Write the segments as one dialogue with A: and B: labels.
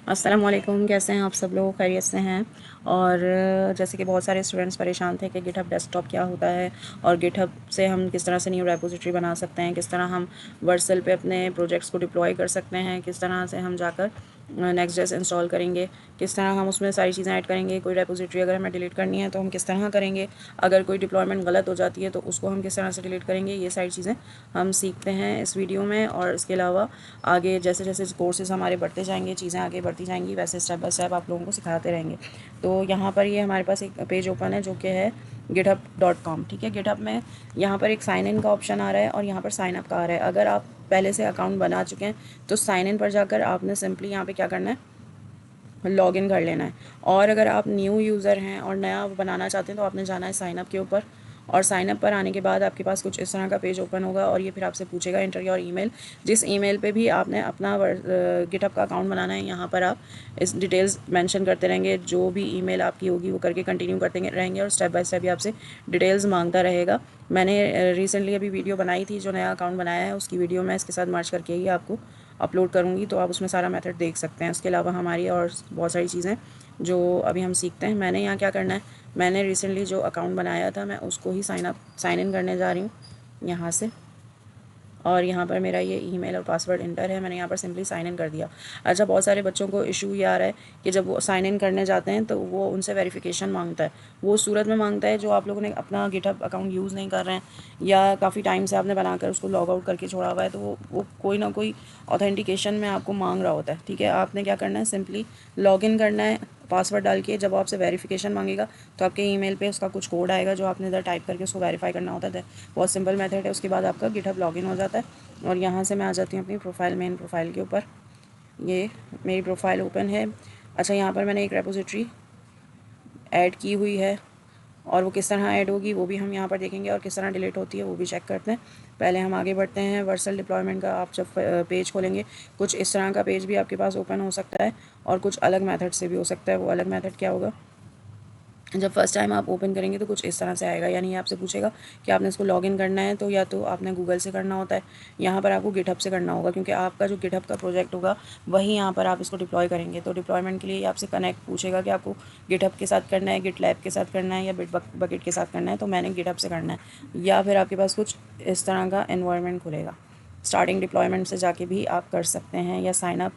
A: अस्सलामुअलैकुम, कैसे हैं आप सब लोग? खैरियत से हैं? और जैसे कि बहुत सारे स्टूडेंट्स परेशान थे कि गिटहब डेस्कटॉप क्या होता है और गिटहब से हम किस तरह से न्यू रेपोजिटरी बना सकते हैं, किस तरह हम वर्सल पे अपने प्रोजेक्ट्स को डिप्लॉय कर सकते हैं, किस तरह से हम जाकर नेक्स्ट जेस इंस्टॉल करेंगे, किस तरह हम उसमें सारी चीज़ें ऐड करेंगे, कोई रेपोजिटरी अगर हमें डिलीट करनी है तो हम किस तरह करेंगे, अगर कोई डिप्लॉयमेंट गलत हो जाती है तो उसको हम किस तरह से डिलीट करेंगे, ये सारी चीज़ें हम सीखते हैं इस वीडियो में। और इसके अलावा आगे जैसे जैसे कोर्सेज़ हमारे बढ़ते जाएंगे, चीज़ें आगे बढ़ती जाएंगी, वैसे स्टेप बाय स्टेप आप लोगों को सिखाते रहेंगे। तो यहाँ पर ये हमारे पास एक पेज ओपन है जो कि है github.com। ठीक है, गिटहब में यहाँ पर एक साइन इन का ऑप्शन आ रहा है और यहाँ पर साइन अप का आ रहा है। अगर आप पहले से अकाउंट बना चुके हैं तो साइन इन पर जाकर आपने सिंपली यहाँ पे क्या करना है, लॉग इन कर लेना है। और अगर आप न्यू यूज़र हैं और नया बनाना चाहते हैं तो आपने जाना है साइन अप के ऊपर। और साइन अप पर आने के बाद आपके पास कुछ इस तरह का पेज ओपन होगा और ये फिर आपसे पूछेगा एंटर योर ईमेल। जिस ईमेल पे भी आपने अपना गिटहब का अकाउंट बनाना है, यहाँ पर आप इस डिटेल्स मेंशन करते रहेंगे। जो भी ईमेल आपकी होगी वो करके कंटिन्यू करते रहेंगे और स्टेप बाय स्टेप भी आपसे डिटेल्स मांगता रहेगा। मैंने रिसेंटली अभी वीडियो बनाई थी, जो नया अकाउंट बनाया है उसकी वीडियो मैं इसके साथ मर्ज करके ही आपको अपलोड करूँगी, तो आप उसमें सारा मेथड देख सकते हैं। उसके अलावा हमारी और बहुत सारी चीज़ें जो अभी हम सीखते हैं। मैंने यहाँ क्या करना है, मैंने रिसेंटली जो अकाउंट बनाया था मैं उसको ही साइन इन करने जा रही हूँ यहाँ से। और यहाँ पर मेरा ये ईमेल और पासवर्ड इंटर है, मैंने यहाँ पर सिंपली साइन इन कर दिया। अच्छा, बहुत सारे बच्चों को इशू ये आ रहा है कि जब वो साइन इन करने जाते हैं तो वो उनसे वेरिफिकेशन मांगता है। वो सूरत में मांगता है जो आप लोगों ने अपना गिटहब अकाउंट यूज़ नहीं कर रहे हैं या काफ़ी टाइम से आपने बनाकर उसको लॉग आउट करके छोड़ा हुआ है, तो वो कोई ना कोई ऑथेंटिकेशन में आपको मांग रहा होता है। ठीक है, आपने क्या करना है, सिंपली लॉग इन करना है पासवर्ड डाल के। जब आपसे वेरिफिकेशन मांगेगा तो आपके ईमेल पे उसका कुछ कोड आएगा जो आपने इधर टाइप करके उसको वेरीफाई करना होता है। बहुत सिंपल मेथड है। उसके बाद आपका गिटहब लॉगिन हो जाता है और यहाँ से मैं आ जाती हूँ अपनी प्रोफाइल, मेन प्रोफाइल के ऊपर। ये मेरी प्रोफाइल ओपन है। अच्छा, यहाँ पर मैंने एक रेपोजिटरी ऐड की हुई है और वो किस तरह ऐड होगी वो भी हम यहाँ पर देखेंगे और किस तरह डिलीट होती है वो भी चेक करते हैं। पहले हम आगे बढ़ते हैं। वर्सल डिप्लॉयमेंट का आप जब पेज खोलेंगे, कुछ इस तरह का पेज भी आपके पास ओपन हो सकता है और कुछ अलग मेथड से भी हो सकता है। वो अलग मेथड क्या होगा, जब फर्स्ट टाइम आप ओपन करेंगे तो कुछ इस तरह से आएगा, यानी आपसे पूछेगा कि आपने इसको लॉगिन करना है तो या तो आपने गूगल से करना होता है, यहाँ पर आपको गिटहब से करना होगा क्योंकि आपका जो गिटहब का प्रोजेक्ट होगा वही यहाँ पर आप इसको डिप्लॉय करेंगे। तो डिप्लॉयमेंट के लिए आपसे कनेक्ट पूछेगा कि आपको गिटहब के साथ करना है, गिट लैब के साथ करना है या बिटबकेट के साथ करना है। तो मैंने गिटहब से करना है। या फिर आपके पास कुछ इस तरह का एनवायरनमेंट खुलेगा। स्टार्टिंग डिप्लॉयमेंट से जाके भी आप कर सकते हैं या साइन अप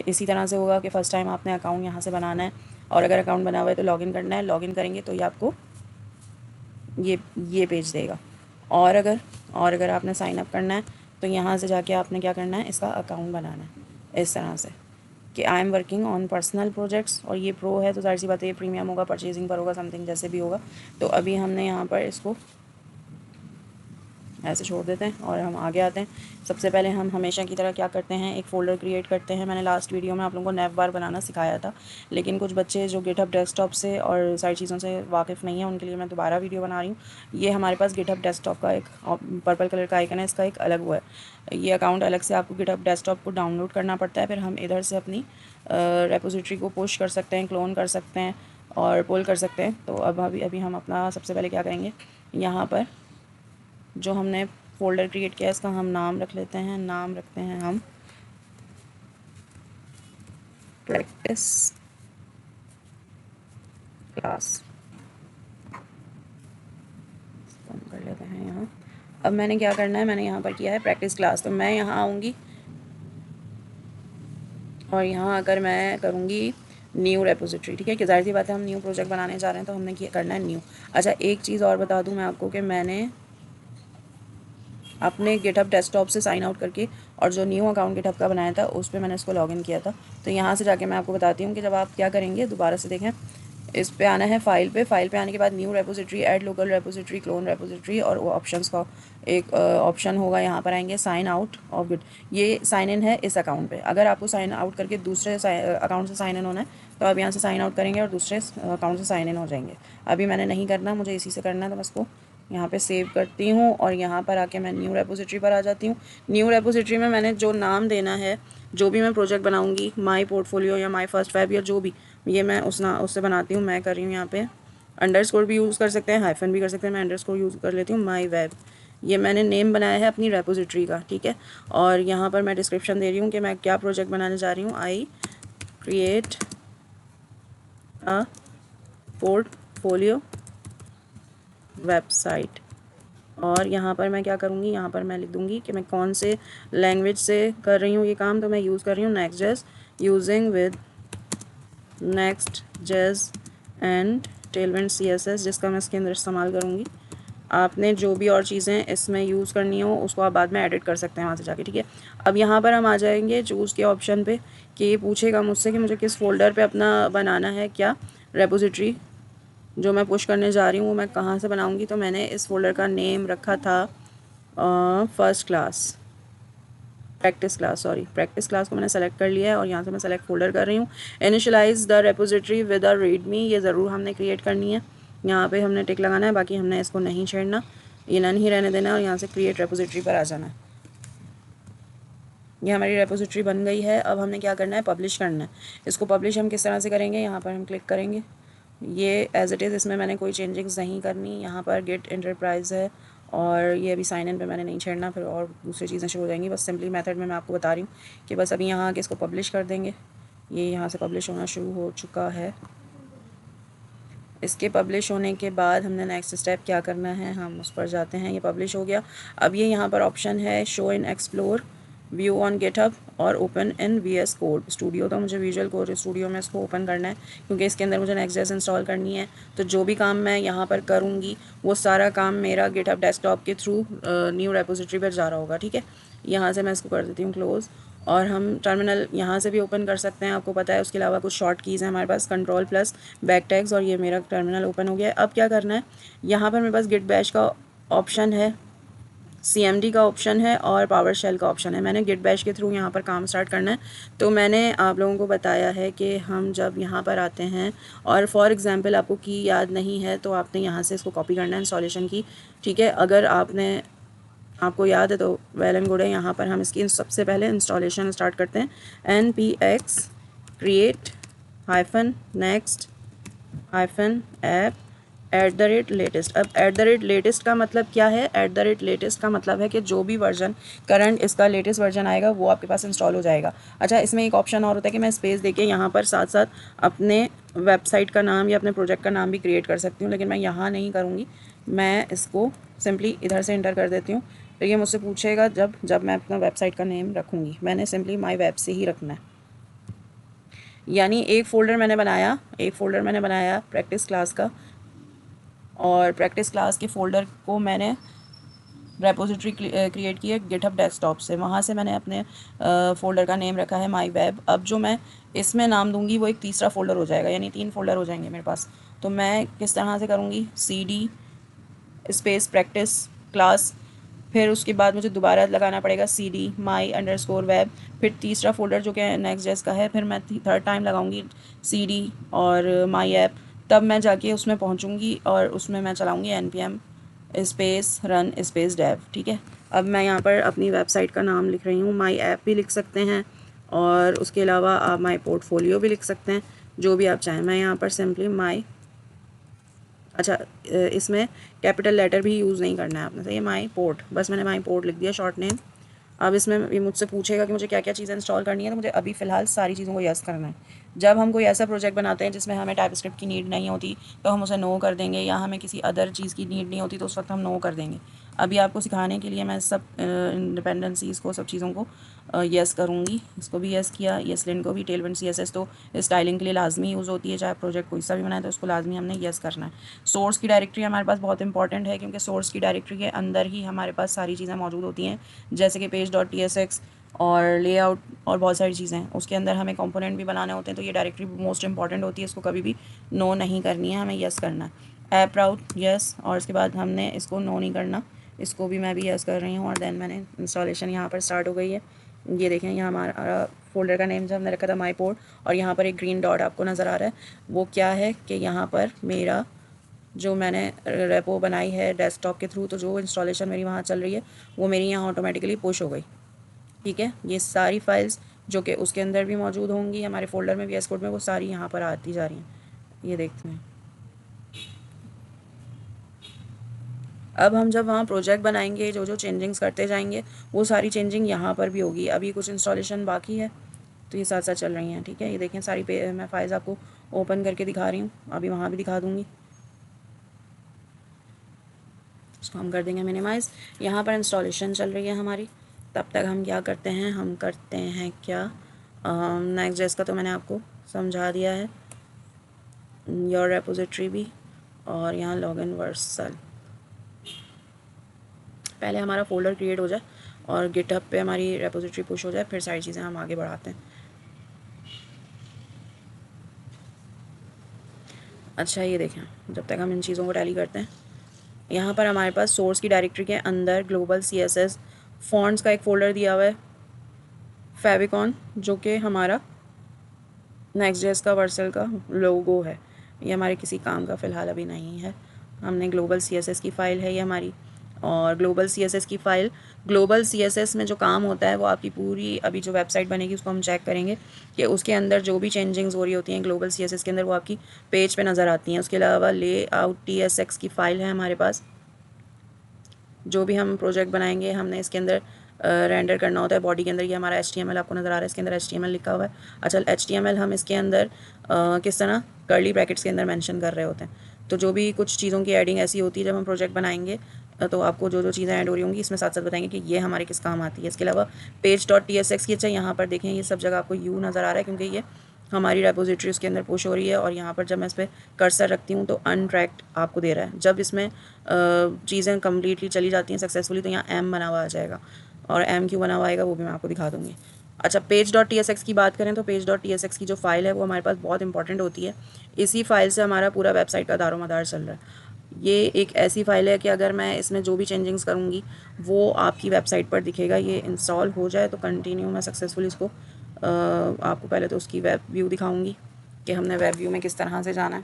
A: इसी तरह से होगा कि फ़र्स्ट टाइम आपने अकाउंट यहाँ से बनाना है और अगर अकाउंट बना हुआ है तो लॉगिन करना है। लॉगिन करेंगे तो ये आपको ये पेज देगा। और अगर आपने साइन अप करना है तो यहाँ से जाके आपने क्या करना है, इसका अकाउंट बनाना है इस तरह से कि I am working on personal projects. और ये प्रो है तो जाहिर सी बात है ये प्रीमियम होगा, परचेजिंग पर होगा, समथिंग जैसे भी होगा। तो अभी हमने यहाँ पर इसको ऐसे छोड़ देते हैं और हम आगे आते हैं। सबसे पहले हम हमेशा की तरह क्या करते हैं, एक फ़ोल्डर क्रिएट करते हैं। मैंने लास्ट वीडियो में आप लोगों को नैव बार बनाना सिखाया था, लेकिन कुछ बच्चे जो गिटहब डेस्कटॉप से और सारी चीज़ों से वाकिफ़ नहीं है उनके लिए मैं दोबारा वीडियो बना रही हूँ। ये हमारे पास गिटहब डेस्कटॉप का एक पर्पल कलर का आइकन है, इसका एक अलग वो है। ये अकाउंट अलग से आपको गिटहब डेस्कटॉप को डाउनलोड करना पड़ता है। फिर हम इधर से अपनी रेपोजिटरी को पुश कर सकते हैं, क्लोन कर सकते हैं और पुल कर सकते हैं। तो अब अभी हम अपना सबसे पहले क्या करेंगे, यहाँ पर जो हमने फ़ोल्डर क्रिएट किया है इसका हम नाम रख लेते हैं। नाम रखते हैं हम प्रैक्टिस क्लास। कम कर लेते हैं यहाँ। अब मैंने क्या करना है, मैंने यहाँ पर किया है प्रैक्टिस क्लास। तो मैं यहाँ आऊँगी और यहाँ अगर मैं करूँगी न्यू रेपोजिटरी। ठीक है, कि जाहिर सी बात है हम न्यू प्रोजेक्ट बनाने जा रहे हैं तो हमने करना है न्यू। अच्छा, एक चीज़ और बता दूँ मैं आपको कि मैंने अपने गिटहब डेस्कटॉप से साइन आउट करके और जो न्यू अकाउंट गिटहब का बनाया था उस पर मैंने इसको लॉगिन किया था। तो यहाँ से जाके मैं आपको बताती हूँ कि जब आप क्या करेंगे, दोबारा से देखें, इस पे आना है फाइल पे आने के बाद new repository, add local repository, clone repository और वो ऑप्शंस का एक ऑप्शन होगा। यहाँ पर आएंगे साइन आउट ऑफ गिट। ये साइन इन है इस अकाउंट पे। अगर आपको साइन आउट करके दूसरे अकाउंट से साइन इन होना है तो आप यहाँ से साइन आउट करेंगे और दूसरे अकाउंट से साइन इन हो जाएंगे। अभी मैंने नहीं करना, मुझे इसी से करना है, तो मैं इसको यहाँ पे सेव करती हूँ और यहाँ पर आके मैं न्यू रेपोजिटरी पर आ जाती हूँ। न्यू रेपोजिटरी में मैंने जो नाम देना है, जो भी मैं प्रोजेक्ट बनाऊँगी, माई पोर्टफोलियो या माई फर्स्ट वेब या जो भी, ये मैं उससे बनाती हूँ। मैं कर रही हूँ यहाँ पे अंडरस्कोर भी यूज़ कर सकते हैं, हाइफन भी कर सकते हैं, मैं अंडरस्कोर यूज़ कर लेती हूँ। माई वेब, ये मैंने नेम बनाया है अपनी रेपोजिटरी का। ठीक है, और यहाँ पर मैं डिस्क्रिप्शन दे रही हूँ कि मैं क्या प्रोजेक्ट बनाने जा रही हूँ। I create a portfolio website. और यहाँ पर मैं क्या करूँगी, यहाँ पर मैं लिख दूँगी कि मैं कौन से लैंग्वेज से कर रही हूँ ये काम। तो मैं यूज़ कर रही हूँ Next JS, using with Next JS and Tailwind CSS, जिसका मैं इसके अंदर इस्तेमाल करूँगी। आपने जो भी और चीज़ें इसमें यूज़ करनी हो उसको आप बाद में एडिट कर सकते हैं वहाँ से जाके, ठीक है। अब यहाँ पर हम आ जाएंगे चूज़ के ऑप्शन पे कि ये पूछेगा मुझसे कि मुझे किस फोल्डर पे अपना बनाना है क्या रेपोजिटरी जो मैं पुश करने जा रही हूँ वो मैं कहाँ से बनाऊँगी। तो मैंने इस फोल्डर का नेम रखा था प्रैक्टिस क्लास को मैंने सेलेक्ट कर लिया है और यहाँ से मैं सेलेक्ट फोल्डर कर रही हूँ। Initialise the repository with a readme, ये ज़रूर हमने क्रिएट करनी है। यहाँ पे हमने टिक लगाना है, बाकी हमने इसको नहीं छेड़ना, ये नन ही रहने देना है और यहाँ से क्रिएट रेपोजिटरी पर आ जाना है। ये हमारी रेपोजिटरी बन गई है। अब हमने क्या करना है, पब्लिश करना है। इसको पब्लिश हम किस तरह से करेंगे, यहाँ पर हम क्लिक करेंगे, ये एज इट इज़, इसमें मैंने कोई चेंजिंग्स नहीं करनी। यहाँ पर गेट एंटरप्राइज है और ये अभी साइन इन पे मैंने नहीं छेड़ना, फिर और दूसरी चीज़ें शुरू हो जाएंगी। बस सिंपली मेथड में मैं आपको बता रही हूँ कि बस अभी यहाँ आके इसको पब्लिश कर देंगे। ये यहाँ से पब्लिश होना शुरू हो चुका है। इसके पब्लिश होने के बाद हमने नेक्स्ट स्टेप क्या करना है, हम उस पर जाते हैं। ये पब्लिश हो गया। अब ये यहाँ पर ऑप्शन है show in explore, view on GitHub और open in VS code studio. तो मुझे विजुअल कोड स्टूडियो में इसको ओपन करना है क्योंकि इसके अंदर मुझे नेक्स्ट.js इंस्टॉल करनी है। तो जो भी काम मैं यहाँ पर करूँगी वो सारा काम मेरा गिटहब डेस्कटॉप के थ्रू न्यू रेपोजिटरी पर जा रहा होगा, ठीक है। यहाँ से मैं इसको कर देती हूँ क्लोज़ और हम टर्मिनल यहाँ से भी ओपन कर सकते हैं, आपको पता है। उसके अलावा कुछ शॉर्ट कीज़ हैं हमारे पास, कंट्रोल प्लस बैक टैग्स, और ये मेरा टर्मिनल ओपन हो गया है। अब क्या करना है, यहाँ पर मेरे पास गिट बैश का ऑप्शन है, CMD का ऑप्शन है और पावर शेल का ऑप्शन है। मैंने गिट बैश के थ्रू यहाँ पर काम स्टार्ट करना है। तो मैंने आप लोगों को बताया है कि हम जब यहाँ पर आते हैं और फॉर एग्ज़ाम्पल आपको की याद नहीं है तो आपने यहाँ से इसको कॉपी करना है इंस्टॉलेशन की, ठीक है। अगर आपको याद है तो वेल एंड गुड है। यहाँ पर हम इसकी सबसे पहले इंस्टॉलेशन स्टार्ट करते हैं। npx create -next -app @latest। अब @latest का मतलब क्या है, @latest का मतलब है कि जो भी वर्जन करंट इसका लेटेस्ट वर्जन आएगा वो आपके पास इंस्टॉल हो जाएगा। अच्छा, इसमें एक ऑप्शन और होता है कि मैं स्पेस देके यहाँ पर साथ साथ अपने वेबसाइट का नाम या अपने प्रोजेक्ट का नाम भी क्रिएट कर सकती हूँ, लेकिन मैं यहाँ नहीं करूँगी। मैं इसको सिंपली इधर से इंटर कर देती हूँ। तो ये मुझसे पूछेगा जब मैं अपना वेबसाइट का नेम रखूँगी, मैंने सिंपली माई वेब से ही रखना है। यानी एक फ़ोल्डर मैंने बनाया प्रैक्टिस क्लास का, और प्रैक्टिस क्लास के फ़ोल्डर को मैंने रेपोजिटरी क्रिएट की है गिटहब डेस्कटॉप से, वहाँ से मैंने अपने फ़ोल्डर का नेम रखा है माई वेब। अब जो मैं इसमें नाम दूंगी वो एक तीसरा फ़ोल्डर हो जाएगा, यानी 3 फ़ोल्डर हो जाएंगे मेरे पास। तो मैं किस तरह से करूँगी, CD स्पेस प्रैक्टिस क्लास, फिर उसके बाद मुझे दोबारा लगाना पड़ेगा CD my_web, फिर तीसरा फ़ोल्डर जो कि नेक्स्ट.js का है, फिर मैं थर्ड टाइम लगाऊंगी CD और my ऐप, तब मैं जाके उसमें पहुंचूंगी और उसमें मैं चलाऊंगी npm space run space dev, ठीक है। अब मैं यहाँ पर अपनी वेबसाइट का नाम लिख रही हूँ, माई ऐप भी लिख सकते हैं और उसके अलावा आप माई पोर्टफोलियो भी लिख सकते हैं, जो भी आप चाहें। मैं यहाँ पर सिंपली इसमें कैपिटल लेटर भी यूज़ नहीं करना है आपने, सही है। माई पोर्ट, बस मैंने माई पोर्ट लिख दिया शॉर्ट नेम। अब इसमें ये मुझसे पूछेगा कि मुझे क्या क्या चीज़ें इंस्टॉल करनी है, तो मुझे अभी फ़िलहाल सारी चीज़ों को यस करना है। जब हम कोई ऐसा प्रोजेक्ट बनाते हैं जिसमें हमें टाइपस्क्रिप्ट की नीड नहीं होती तो हम उसे नो कर देंगे, या हमें किसी अदर चीज़ की नीड नहीं होती तो उस वक्त हम नो कर देंगे। अभी आपको सिखाने के लिए मैं सब इंडिपेंडेंसीज़ को, सब चीज़ों को यस करूँगी। इसको भी यस किया, ESLint को भी, टेलविंड CSS तो स्टाइलिंग के लिए लाजमी यूज़ होती है, चाहे प्रोजेक्ट कोई सा भी बनाए तो उसको लाजमी हमने यस करना है। सोर्स की डायरेक्टरी हमारे पास बहुत इंपॉर्टेंट है क्योंकि सोर्स की डायरेक्टरी के अंदर ही हमारे पास सारी चीज़ें मौजूद होती हैं, जैसे कि page.tsx और लेआउट और बहुत सारी चीज़ें। उसके अंदर हमें कंपोनेंट भी बनाने होते हैं, तो ये डायरेक्टरी मोस्ट इंपॉर्टेंट होती है, इसको कभी भी नो नहीं करनी है, हमें यस करना है। ऐप राउट यस, और उसके बाद हमने इसको नो नहीं करना, इसको भी मैं भी यस कर रही हूँ। और देन मैंने इंस्टॉलेशन यहाँ पर स्टार्ट हो गई है। ये देखें, यहाँ हमारा फोल्डर का नेम जो हमने रखा था माई पोर्ट, और यहाँ पर एक ग्रीन डॉट आपको नज़र आ रहा है, वो क्या है कि यहाँ पर मेरा जो मैंने रेपो बनाई है डेस्कटॉप के थ्रू, तो जो इंस्टॉलेशन मेरी वहाँ चल रही है वो मेरी यहाँ ऑटोमेटिकली पुश हो गई, ठीक है। ये सारी फाइल्स जो कि उसके अंदर भी मौजूद होंगी हमारे फोल्डर में VS कोड में, वो सारी यहाँ पर आती जा रही हैं। ये देखते हैं। अब हम जब वहाँ प्रोजेक्ट बनाएंगे, जो जो चेंजिंग्स करते जाएंगे वो सारी चेंजिंग यहाँ पर भी होगी। अभी कुछ इंस्टॉलेशन बाकी है, तो ये साथ साथ चल रही हैं, ठीक है। ये देखें सारी मैं फाइल्स आपको ओपन करके दिखा रही हूँ, अभी वहाँ भी दिखा दूँगी। इसको हम कर देंगे मिनिमाइज़। यहाँ पर इंस्टॉलेशन चल रही है हमारी, तब तक हम क्या करते हैं, हम करते हैं क्या, नेक्स्ट.जेएस का तो मैंने आपको समझा दिया है, योर रेपोजिटरी भी, और यहाँ लॉगिन वर्सल। पहले हमारा फ़ोल्डर क्रिएट हो जाए और गिटहब पे हमारी रेपोजिटरी पुश हो जाए, फिर सारी चीज़ें हम आगे बढ़ाते हैं। अच्छा ये देखें, जब तक हम इन चीज़ों को टैली करते हैं, यहाँ पर हमारे पास सोर्स की डायरेक्टरी के अंदर ग्लोबल CSS फॉन्ट्स का एक फ़ोल्डर दिया हुआ है, फेविकॉन, जो कि हमारा नेक्स्ट.जेएस का वर्सल का लोगो है। ये हमारे किसी काम का फ़िलहाल अभी नहीं है। हमने ग्लोबल CSS की फ़ाइल है ये हमारी, और ग्लोबल CSS की फ़ाइल, ग्लोबल CSS में जो काम होता है वो आपकी पूरी अभी जो वेबसाइट बनेगी उसको हम चेक करेंगे कि उसके अंदर जो भी चेंजिंग्स हो रही होती हैं ग्लोबल CSS के अंदर वो आपकी पेज पे नज़र आती हैं। उसके अलावा लेआउट TSX की फ़ाइल है हमारे पास। जो भी हम प्रोजेक्ट बनाएंगे हमने इसके अंदर रेंडर करना होता है। बॉडी के अंदर ये हमारा HTML आपको नज़र आ रहा है, इसके अंदर HTML लिखा हुआ है। अच्छा, HTML हम इसके अंदर किस तरह कर्ली ब्रैकेट्स के अंदर मेंशन कर रहे होते हैं। तो जो भी कुछ चीज़ों की एडिंग ऐसी होती है जब हम प्रोजेक्ट बनाएंगे, तो आपको जो जो चीज़ें ऐड हो रही होंगी इसमें साथ साथ बताएंगे कि ये हमारे किस काम आती है। इसके अलावा page.tsx की, अच्छा यहाँ पर देखें ये सब जगह आपको U नज़र आ रहा है क्योंकि ये हमारी रेपोजिटरी उसके अंदर पुश हो रही है। और यहाँ पर जब मैं इस पर कर्सर रखती हूँ तो अनट्रैक्ड आपको दे रहा है। जब इसमें चीज़ें कम्प्लीटली चली जाती हैं सक्सेसफुली तो यहाँ M बना हुआ आ जाएगा, और M क्यों बना हुआ आएगा वो भी मैं आपको दिखा दूँगी। अच्छा, page.tsx की बात करें तो page.tsx की जो फ़ाइल है वो हमारे पास बहुत इंपॉर्टेंट होती है। इसी फाइल से हमारा पूरा वेबसाइट का दारोमदार चल रहा है। ये एक ऐसी फ़ाइल है कि अगर मैं इसमें जो भी चेंजिंग्स करूँगी वो आपकी वेबसाइट पर दिखेगा। ये इंस्टॉल हो जाए तो कंटिन्यू मैं सक्सेसफुली इसको आपको पहले तो उसकी वेब व्यू दिखाऊंगी कि हमने वेब व्यू में किस तरह से जाना है।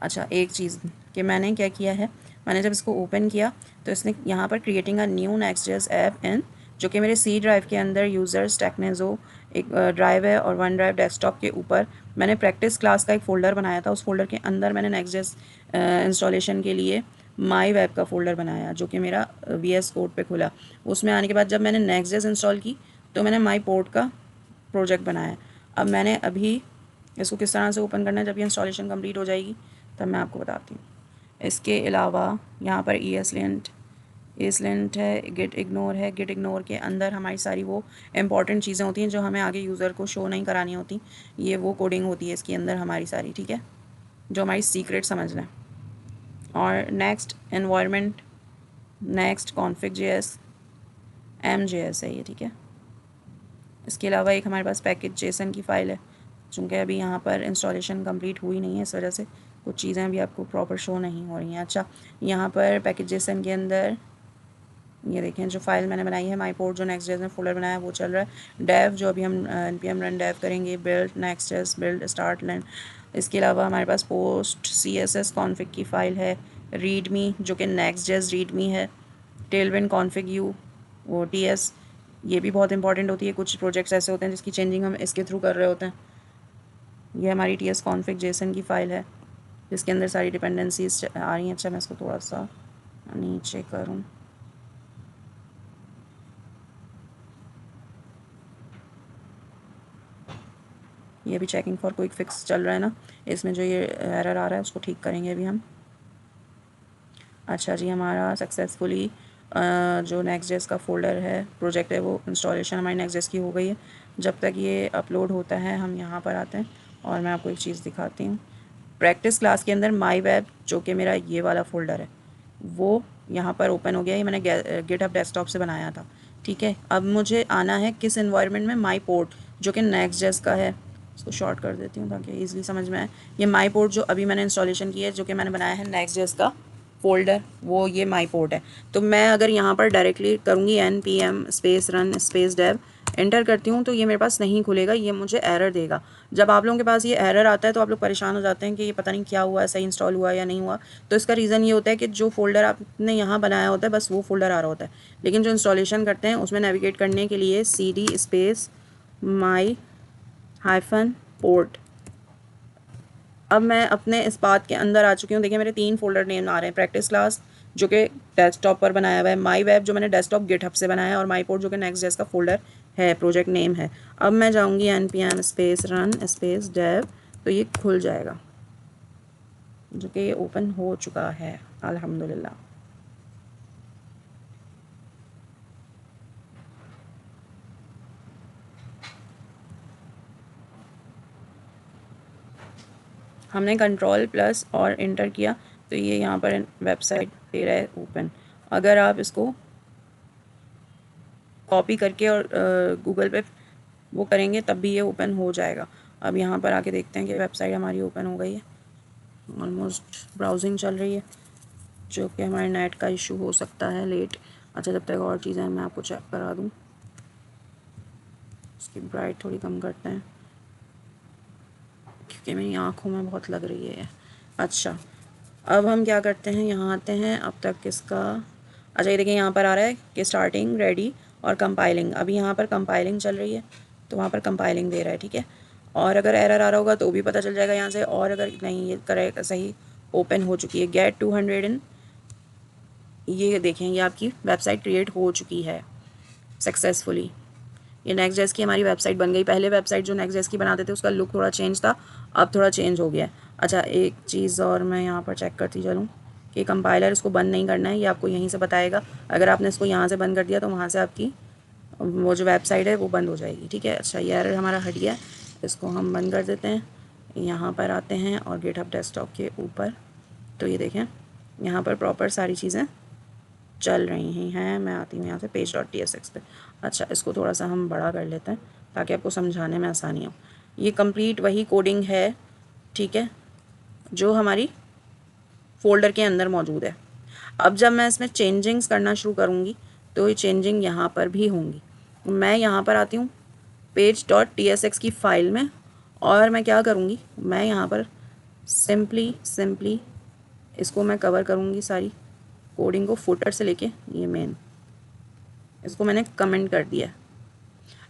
A: अच्छा, एक चीज़ कि मैंने क्या किया है, मैंने जब इसको ओपन किया तो इसने यहाँ पर creating a new Next JS app in, जो कि मेरे C ड्राइव के अंदर यूज़र्स टेक्नेजो एक ड्राइव है, और वन ड्राइव डेस्कटॉप के ऊपर मैंने प्रैक्टिस क्लास का एक फ़ोल्डर बनाया था। उस फोल्डर के अंदर मैंने नेक्स्ट.जेएस इंस्टॉलेशन के लिए माई वेब का फ़ोल्डर बनाया जो कि मेरा VS कोड पे खुला। उसमें आने के बाद जब मैंने नेक्स्ट.जेएस इंस्टॉल की तो मैंने माई पोर्ट का प्रोजेक्ट बनाया। अब मैंने अभी इसको किस तरह से ओपन करना है, जब ये इंस्टॉलेशन कंप्लीट हो जाएगी तब मैं आपको बताती हूँ। इसके अलावा यहाँ पर ESLint है, गिट इग्नोर है। गिट इग्नोर के अंदर हमारी सारी वो इंपॉर्टेंट चीज़ें होती हैं जो हमें आगे यूज़र को शो नहीं करानी होती। ये वो कोडिंग होती है इसके अंदर हमारी सारी, ठीक है, जो हमारी सीक्रेट समझ लें। और next environment, next config.js, M.js है ये, ठीक है। इसके अलावा एक हमारे पास पैकेज जेसन की फ़ाइल है, चूँकि अभी यहाँ पर इंस्टॉलेशन कंप्लीट हुई नहीं है इस वजह से कुछ चीज़ें अभी आपको प्रॉपर शो नहीं हो रही हैं। अच्छा, यहाँ पर पैकेज जेसन के अंदर ये देखें जो फाइल मैंने बनाई है माई पोर्ट, जो नेक्स्ट.जेएस में फ़ोल्डर बनाया वो चल रहा है। डेव जो अभी हम npm रन डेव करेंगे, बिल्ड नेक्स्ट.जेएस, बिल्ड स्टार्ट लैंड। इसके अलावा हमारे पास पोस्ट CSS कॉन्फ़िग की फ़ाइल है, रीडमी जो कि नेक्स्ट.जेएस रीडमी है, टेलविंड कॉन्फ़िग यू वो TS, ये भी बहुत इंपॉर्टेंट होती है। कुछ प्रोजेक्ट्स ऐसे होते हैं जिसकी चेंजिंग हम इसके थ्रू कर रहे होते हैं। ये हमारी TS कॉन्फ़िग जेसन की फ़ाइल है जिसके अंदर सारी डिपेंडेंसीज आ रही हैं। अच्छा, मैं इसको थोड़ा सा नीचे करूँ, ये भी चेकिंग फॉर क्विक फिक्स चल रहा है ना, इसमें जो ये एरर आ रहा है उसको ठीक करेंगे अभी हम। अच्छा जी, हमारा सक्सेसफुली जो नेक्स्ट.जेएस का फ़ोल्डर है, प्रोजेक्ट है, वो इंस्टॉलेशन हमारी नेक्स्ट.जेएस की हो गई है। जब तक ये अपलोड होता है हम यहाँ पर आते हैं और मैं आपको एक चीज़ दिखाती हूँ। प्रैक्टिस क्लास के अंदर माई वेब जो कि मेरा ये वाला फ़ोल्डर है वो यहाँ पर ओपन हो गया। ये मैंने गिटहब डेस्कटॉप से बनाया था, ठीक है। अब मुझे आना है किस इन्वायरमेंट में, माई पोर्ट जो कि नेक्स्ट.जेएस का है। इसको शॉर्ट कर देती हूँ ताकि ईजिली समझ में आए। ये माई पोर्ट जो अभी मैंने इंस्टॉलेशन की है, जो कि मैंने बनाया है नेक्स्ट.जेएस का फ़ोल्डर, वो ये माई पोर्ट है। तो मैं अगर यहाँ पर डायरेक्टली करूँगी npm space run space dev, enter करती हूँ तो ये मेरे पास नहीं खुलेगा, ये मुझे एरर देगा। जब आप लोगों के पास ये एरर आता है तो आप लोग परेशान हो जाते हैं कि ये पता नहीं क्या हुआ, सही इंस्टॉल हुआ या नहीं हुआ। तो इसका रीज़न ये होता है कि जो फ़ोल्डर आपने यहाँ बनाया होता है बस वो फ़ोल्डर आ रहा होता है, लेकिन जो इंस्टॉलेशन करते हैं उसमें नेविगेट करने के लिए cd स्पेस माई हाइफन पोर्ट। अब मैं अपने इस बात के अंदर आ चुकी हूँ। देखिए मेरे 3 फ़ोल्डर नेम आ रहे हैं, प्रैक्टिस क्लास जो कि डेस्कटॉप पर बनाया हुआ है, माई वेब जो मैंने डेस्कटॉप गिटहब से बनाया है, और माई पोर्ट जो कि नेक्स्ट.जेएस का फ़ोल्डर है, प्रोजेक्ट नेम है। अब मैं जाऊंगी npm space run space dev, तो ये खुल जाएगा, जो कि ये ओपन हो चुका है अल्हम्दुलिल्लाह। हमने कंट्रोल प्लस और इंटर किया तो ये यहाँ पर वेबसाइट दे रहा है ओपन। अगर आप इसको कॉपी करके और गूगल पे वो करेंगे तब भी ये ओपन हो जाएगा। अब यहाँ पर आके देखते हैं कि वेबसाइट हमारी ओपन हो गई है। ऑलमोस्ट ब्राउजिंग चल रही है, जो कि हमारे नेट का इशू हो सकता है लेट। अच्छा, जब तक और चीज़ें मैं आपको चेक करा दूँ। इसकी ब्राइट थोड़ी कम करते हैं क्योंकि मेरी आँखों में बहुत लग रही है। अच्छा, अब हम क्या करते हैं, यहाँ आते हैं। अब तक किसका, अच्छा ये देखिए यहाँ पर आ रहा है कि स्टार्टिंग रेडी और कंपाइलिंग। अभी यहाँ पर कंपाइलिंग चल रही है तो वहाँ पर कंपाइलिंग दे रहा है, ठीक है। और अगर एरर आ रहा होगा तो भी पता चल जाएगा यहाँ से, और अगर नहीं ये करेक्ट सही ओपन हो चुकी है। गेट 200 इन, ये देखें ये आपकी वेबसाइट क्रिएट हो चुकी है सक्सेसफुली। ये नेक्स्ट जेस की हमारी वेबसाइट बन गई। पहले वेबसाइट जो नेक्स्ट जेस की बनाते थे उसका लुक थोड़ा चेंज था, अब थोड़ा चेंज हो गया है। अच्छा, एक चीज़ और मैं यहाँ पर चेक करती चलूँ कि कंपाइलर इसको बंद नहीं करना है, ये आपको यहीं से बताएगा। अगर आपने इसको यहाँ से बंद कर दिया तो वहाँ से आपकी वो जो वेबसाइट है वो बंद हो जाएगी, ठीक है। अच्छा, ये एरर हमारा हट गया, इसको हम बंद कर देते हैं। यहाँ पर आते हैं और गिटहब डेस्कटॉप के ऊपर, तो ये देखें यहाँ पर प्रॉपर सारी चीज़ें चल रही हैं। मैं आती हूँ यहाँ से page.tsx पे। अच्छा, इसको थोड़ा सा हम बड़ा कर लेते हैं ताकि आपको समझाने में आसानी हो। ये कंप्लीट वही कोडिंग है, ठीक है, जो हमारी फ़ोल्डर के अंदर मौजूद है। अब जब मैं इसमें चेंजिंग्स करना शुरू करूँगी तो ये चेंजिंग यहाँ पर भी होंगी। मैं यहाँ पर आती हूँ page.tsx की फ़ाइल में, और मैं क्या करूँगी, मैं यहाँ पर सिंपली इसको मैं कवर करूँगी सारी कोडिंग को, फुटर से लेके ये मेन, इसको मैंने कमेंट कर दिया।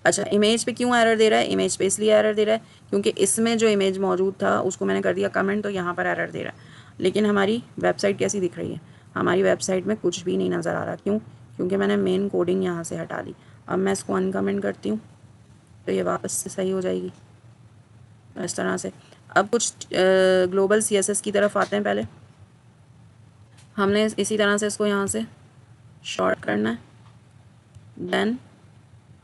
A: अच्छा, इमेज पे क्यों एरर दे रहा है, इमेज पे इसलिए एरर दे रहा है क्योंकि इसमें जो इमेज मौजूद था उसको मैंने कर दिया कमेंट, तो यहाँ पर एरर दे रहा है। लेकिन हमारी वेबसाइट कैसी दिख रही है, हमारी वेबसाइट में कुछ भी नहीं नज़र आ रहा। क्यों, क्योंकि मैंने मेन कोडिंग यहाँ से हटा दी। अब मैं इसको अनकमेंट करती हूँ तो ये वापस से सही हो जाएगी इस तरह से। अब कुछ ग्लोबल CSS की तरफ आते हैं। पहले हमने इसी तरह से इसको यहाँ से शॉर्ट करना है, देन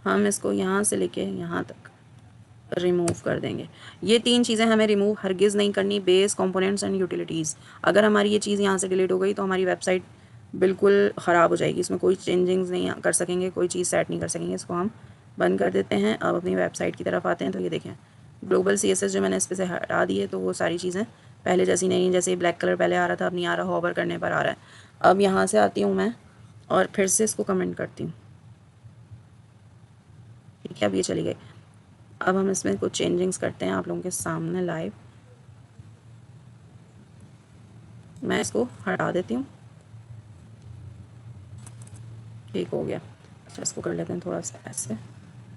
A: हम इसको यहाँ से लेके यहाँ तक रिमूव कर देंगे। ये तीन चीज़ें हमें रिमूव हरगिज़ नहीं करनी, बेस, कंपोनेंट्स एंड यूटिलिटीज़। अगर हमारी ये चीज़ यहाँ से डिलीट हो गई तो हमारी वेबसाइट बिल्कुल ख़राब हो जाएगी, इसमें कोई चेंजिंग्स नहीं कर सकेंगे, कोई चीज़ सेट नहीं कर सकेंगे। इसको हम बंद कर देते हैं। अब अपनी वेबसाइट की तरफ आते हैं तो ये देखें ग्लोबल CSS जो मैंने इस पर से हटा दिए तो वो सारी चीज़ें पहले जैसी नहीं, जैसे ब्लैक कलर पहले आ रहा था अब नहीं आ रहा, हॉवर करने पर आ रहा है। अब यहाँ से आती हूँ मैं और फिर से इसको कमेंट करती हूँ, ठीक है। अब ये चली गई। अब हम इसमें कुछ चेंजिंग्स करते हैं आप लोगों के सामने लाइव। मैं इसको हटा देती हूँ, ठीक हो गया। अच्छा, इसको कर लेते हैं थोड़ा सा ऐसे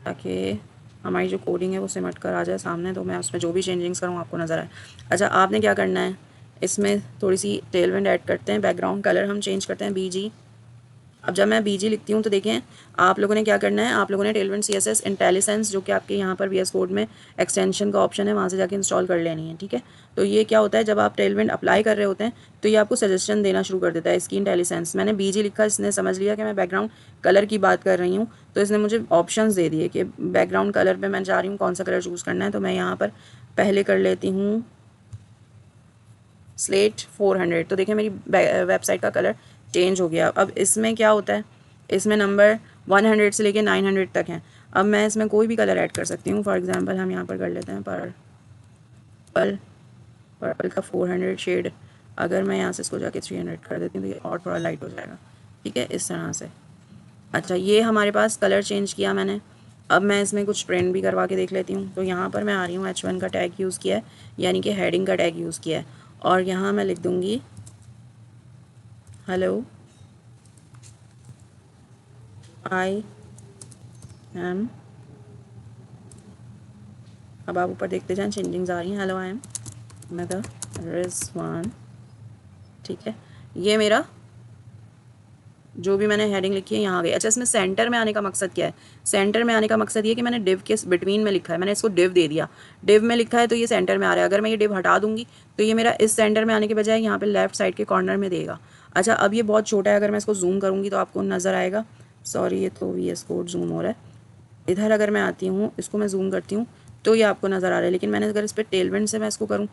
A: ताकि हमारी जो कोडिंग है वो सिमट कर आ जाए सामने, तो मैं उसमें जो भी चेंजिंग्स करूँ आपको नज़र आए। अच्छा, आपने क्या करना है, इसमें थोड़ी सी टेलविंड ऐड करते हैं, बैकग्राउंड कलर हम चेंज करते हैं BG। अब जब मैं BG लिखती हूँ तो देखें आप लोगों ने क्या करना है, आप लोगों ने टेलविंड CSS इंटेलिसेंस जो कि आपके यहाँ पर VS कोड में एक्सटेंशन का ऑप्शन है वहाँ से जाके इंस्टॉल कर लेनी है, ठीक है। तो ये क्या होता है, जब आप टेलविंड अप्लाई कर रहे होते हैं तो ये आपको सजेशन देना शुरू कर देता है इसकी इंटेलिसेंस। मैंने BG लिखा, इसने समझ लिया कि मैं बैकग्राउंड कलर की बात कर रही हूँ, तो इसने मुझे ऑप्शन दे दिए कि बैकग्राउंड कलर पर मैं जा रही हूँ कौन सा कलर चूज़ करना है। तो मैं यहाँ पर पहले कर लेती हूँ स्लेट 400। तो देखिए मेरी वेबसाइट का कलर चेंज हो गया। अब इसमें क्या होता है, इसमें नंबर 100 से लेके 900 तक हैं। अब मैं इसमें कोई भी कलर ऐड कर सकती हूँ। फॉर एग्जांपल हम यहाँ पर कर लेते हैं पर्पल, पर्पल का 400 शेड। अगर मैं यहाँ से इसको जाके 300 कर देती हूँ तो ये और थोड़ा लाइट हो जाएगा, ठीक है, इस तरह से। अच्छा, ये हमारे पास कलर चेंज किया मैंने। अब मैं इसमें कुछ प्रिंट भी करवा के देख लेती हूँ। तो यहाँ पर मैं आ रही हूँ, H1 का टैग यूज़ किया है, यानी कि हेडिंग का टैग यूज़ किया है, और यहाँ मैं लिख दूँगी हेलो आई एम। अब आप ऊपर देखते जाएं चेंजिंग्स आ रही हैं। Hello I am mega Rizwan, ठीक है। ये मेरा जो भी मैंने हेडिंग लिखी है यहाँ आ गई। अच्छा, इसमें सेंटर में आने का मकसद क्या है? सेंटर में आने का मकसद ये कि मैंने डिव के बिटवीन में लिखा है, मैंने इसको डिव दे दिया, डिव में लिखा है तो ये सेंटर में आ रहा है। अगर मैं ये डिव हटा दूंगी तो ये मेरा इस सेंटर में आने के बजाय यहाँ पे लेफ्ट साइड के कॉर्नर में देगा। अच्छा, अब ये बहुत छोटा है, अगर मैं इसको जूम करूँगी तो आपको नज़र आएगा। सॉरी, ये तो VS कोड जूम हो रहा है। इधर अगर मैं आती हूँ, इसको मैं जूम करती हूँ तो ये आपको नज़र आ रहा है। लेकिन मैंने अगर इस पर टेलविंड से मैं इसको करूँ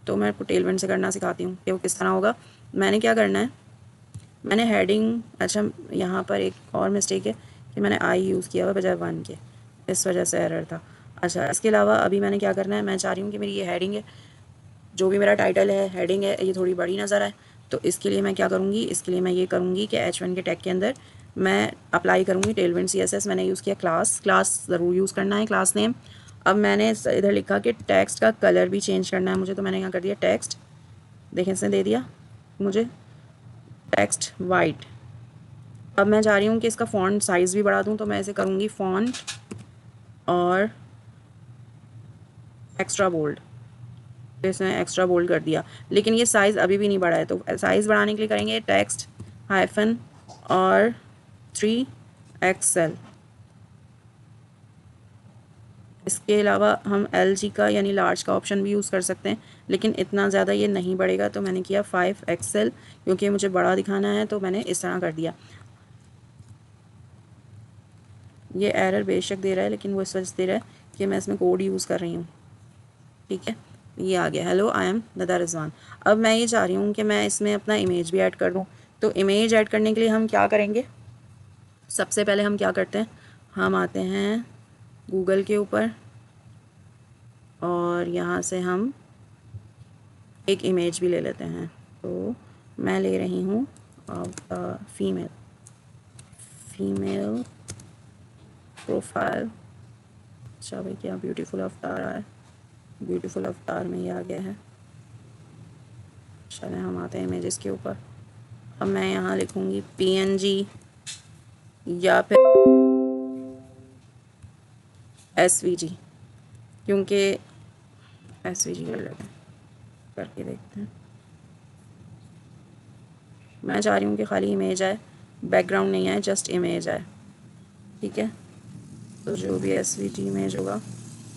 A: तो मैं आपको टेलविंड से करना सिखाती हूँ कि वो किस तरह होगा। मैंने क्या करना है, मैंने हेडिंग, अच्छा यहाँ पर एक और मिस्टेक है कि मैंने आई यूज़ किया हुआ बजाय 1 के, इस वजह से एरर था। अच्छा, इसके अलावा अभी मैंने क्या करना है, मैं चाह रही हूँ कि मेरी ये हेडिंग है, जो भी मेरा टाइटल है, हेडिंग है, ये थोड़ी बड़ी नज़र आए। तो इसके लिए मैं क्या करूँगी, इसके लिए मैं ये करूँगी कि H1 के टैग के अंदर मैं अप्लाई करूँगी टेलविंड CSS। मैंने यूज़ किया क्लास ज़रूर यूज़ करना है, क्लास नेम। अब मैंने इधर लिखा कि टेक्स्ट का कलर भी चेंज करना है मुझे, तो मैंने यहाँ कर दिया टेक्स्ट, देखें इसने दे दिया मुझे टेक्स्ट वाइट। अब मैं चाह रही हूँ कि इसका फ़ॉन्ट साइज़ भी बढ़ा दूँ, तो मैं इसे करूँगी फ़ॉन्ट और एक्स्ट्रा बोल्ड। इसने एक्स्ट्रा बोल्ड कर दिया, लेकिन ये साइज़ अभी भी नहीं बढ़ा है। तो साइज़ बढ़ाने के लिए करेंगे टेक्स्ट हाइफन और 3XL। इसके अलावा हम LG का यानी लार्ज का ऑप्शन भी यूज़ कर सकते हैं, लेकिन इतना ज़्यादा ये नहीं बढ़ेगा, तो मैंने किया 5XL, क्योंकि मुझे बड़ा दिखाना है तो मैंने इस तरह कर दिया। ये एरर बेशक दे रहा है, लेकिन वो इस वजह से दे रहा है कि मैं इसमें कोड यूज़ कर रही हूँ। ठीक है, ये आ गया, हेलो आई एम नदा रिजवान। अब मैं ये चाह रही हूँ कि मैं इसमें अपना इमेज भी ऐड कर दूँ। तो इमेज ऐड करने के लिए हम क्या करेंगे, सबसे पहले हम क्या करते हैं, हम आते हैं गूगल के ऊपर और यहाँ से हम एक इमेज भी ले लेते हैं। तो मैं ले रही हूँ फीमेल प्रोफाइल। अच्छा भाई, क्या ब्यूटीफुल अवतार आया है, ब्यूटीफुल अवतार में ये आ गया है। चलें हम आते हैं इमेजेस के ऊपर। अब मैं यहाँ लिखूँगी PNG या फिर SVG, क्योंकि SVG कर लेते हैं, करके देखते हैं। मैं चाह रही हूँ कि खाली इमेज आए, बैकग्राउंड नहीं आए, जस्ट इमेज आए। ठीक है, तो जो भी SVG इमेज होगा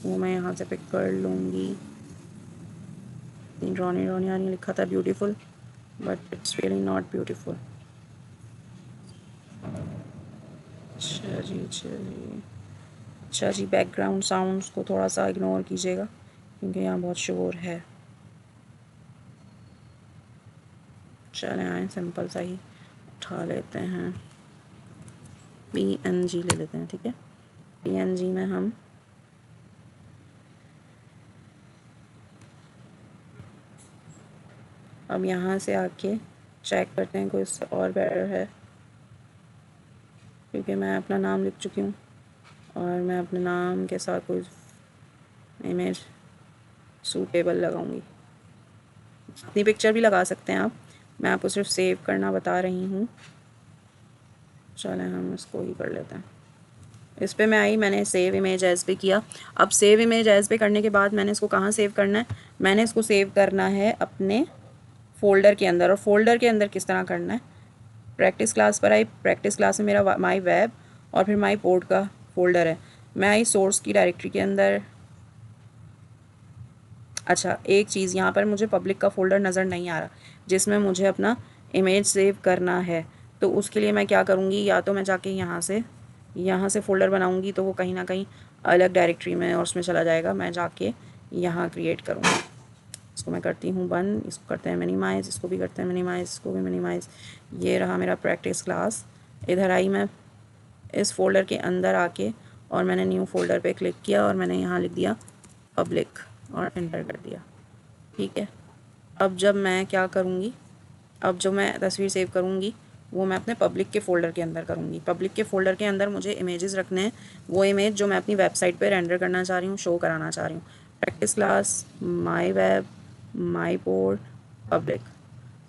A: वो मैं यहाँ से पिक कर लूँगी। रोनी रोनियानी लिखा था beautiful, but it's really not beautiful. चलिए अच्छा जी, बैकग्राउंड साउंड्स को थोड़ा सा इग्नोर कीजिएगा क्योंकि यहाँ बहुत शोर है। चले आए सिंपल सा ही उठा लेते हैं, PNG ले लेते हैं। ठीक है, PNG में हम अब यहाँ से आके चेक करते हैं कोई इससे और बेटर है, क्योंकि मैं अपना नाम लिख चुकी हूँ और मैं अपने नाम के साथ कोई इमेज सूटेबल लगाऊंगी। अपनी पिक्चर भी लगा सकते हैं आप, मैं आपको सिर्फ सेव करना बता रही हूँ। चलें हम इसको ही कर लेते हैं। इस पे मैं आई, मैंने सेव इमेज एज पे किया। अब सेव इमेज एज पे करने के बाद मैंने इसको कहाँ सेव करना है, मैंने इसको सेव करना है अपने फ़ोल्डर के अंदर। और फोल्डर के अंदर किस तरह करना है, प्रैक्टिस क्लास पर आई, प्रैक्टिस क्लास में मेरा माई वेब और फिर माई पोर्ट का फ़ोल्डर है। मैं आई सोर्स की डायरेक्टरी के अंदर। अच्छा, एक चीज़ यहाँ पर मुझे पब्लिक का फ़ोल्डर नज़र नहीं आ रहा जिसमें मुझे अपना इमेज सेव करना है। तो उसके लिए मैं क्या करूँगी, या तो मैं जाके यहाँ से फ़ोल्डर बनाऊँगी तो वो कहीं ना कहीं अलग डायरेक्टरी में और उसमें चला जाएगा। मैं जाके यहाँ क्रिएट करूँगी। इसको मैं करती हूँ बंद, इसको करते हैं मिनिमाइज़, इसको भी करते हैं मिनिमाइज़, इसको भी मिनिमाइज़। ये रहा मेरा प्रैक्टिस क्लास। इधर आई मैं इस फ़ोल्डर के अंदर आके और मैंने न्यू फ़ोल्डर पे क्लिक किया और मैंने यहाँ लिख दिया पब्लिक और एंटर कर दिया। ठीक है, अब जब मैं क्या करूँगी, अब जो मैं तस्वीर सेव करूँगी वो मैं अपने पब्लिक के फ़ोल्डर के अंदर करूँगी। पब्लिक के फ़ोल्डर के अंदर मुझे इमेजेस रखने हैं, वो इमेज जो मैं अपनी वेबसाइट पे रेंडर करना चाह रही हूँ, शो कराना चाह रही हूँ। प्रैक्टिस क्लास, माई वेब, माई पोर्ट, पब्लिक।